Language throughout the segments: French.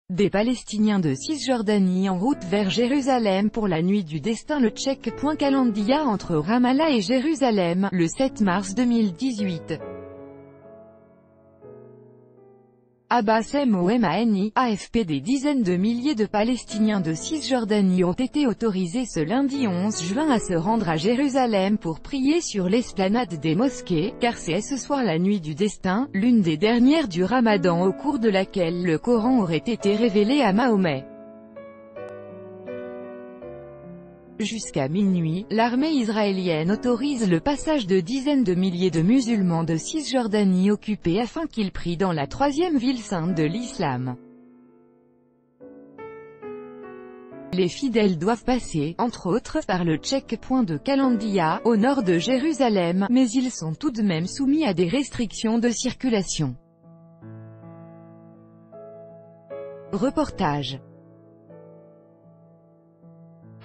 Des Palestiniens de Cisjordanie en route vers Jérusalem pour la nuit du destin. Le checkpoint Kalandia entre Ramallah et Jérusalem, le 7 mars 2018. Abbas Mohani, AFP. Des dizaines de milliers de Palestiniens de Cisjordanie ont été autorisés ce lundi 11 juin à se rendre à Jérusalem pour prier sur l'esplanade des mosquées, car c'est ce soir la nuit du destin, l'une des dernières du Ramadan au cours de laquelle le Coran aurait été révélé à Mahomet. Jusqu'à minuit, l'armée israélienne autorise le passage de dizaines de milliers de musulmans de Cisjordanie occupés afin qu'ils prient dans la troisième ville sainte de l'islam. Les fidèles doivent passer, entre autres, par le checkpoint de Kalandia, au nord de Jérusalem, mais ils sont tout de même soumis à des restrictions de circulation. Reportage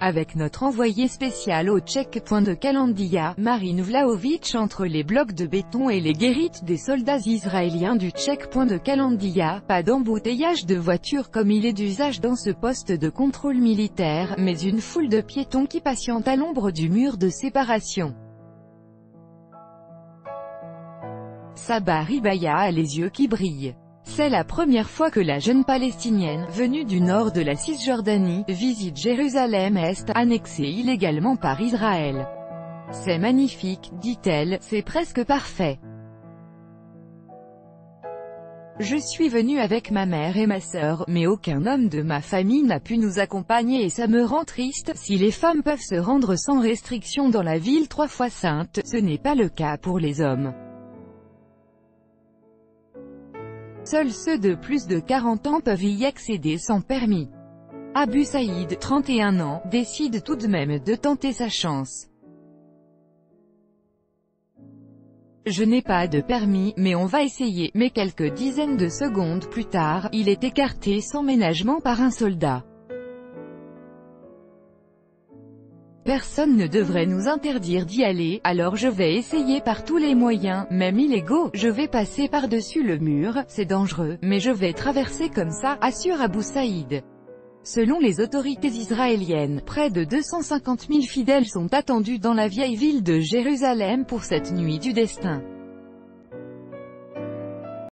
avec notre envoyé spécial au checkpoint de Kalandia, Marine Vlahovic. Entre les blocs de béton et les guérites des soldats israéliens du checkpoint de Kalandia, pas d'embouteillage de voitures comme il est d'usage dans ce poste de contrôle militaire, mais une foule de piétons qui patientent à l'ombre du mur de séparation. Saba Ribaya a les yeux qui brillent. C'est la première fois que la jeune Palestinienne, venue du nord de la Cisjordanie, visite Jérusalem-Est, annexée illégalement par Israël. C'est magnifique, dit-elle, c'est presque parfait. Je suis venue avec ma mère et ma sœur, mais aucun homme de ma famille n'a pu nous accompagner et ça me rend triste. Si les femmes peuvent se rendre sans restriction dans la ville 3 fois sainte, ce n'est pas le cas pour les hommes. Seuls ceux de plus de 40 ans peuvent y accéder sans permis. Abu Saïd, 31 ans, décide tout de même de tenter sa chance. Je n'ai pas de permis, mais on va essayer. Mais quelques dizaines de secondes plus tard, il est écarté sans ménagement par un soldat. Personne ne devrait nous interdire d'y aller, alors je vais essayer par tous les moyens, même illégaux. Je vais passer par-dessus le mur, c'est dangereux, mais je vais traverser comme ça, assure Abu Saïd. Selon les autorités israéliennes, près de 250 000 fidèles sont attendus dans la vieille ville de Jérusalem pour cette nuit du destin.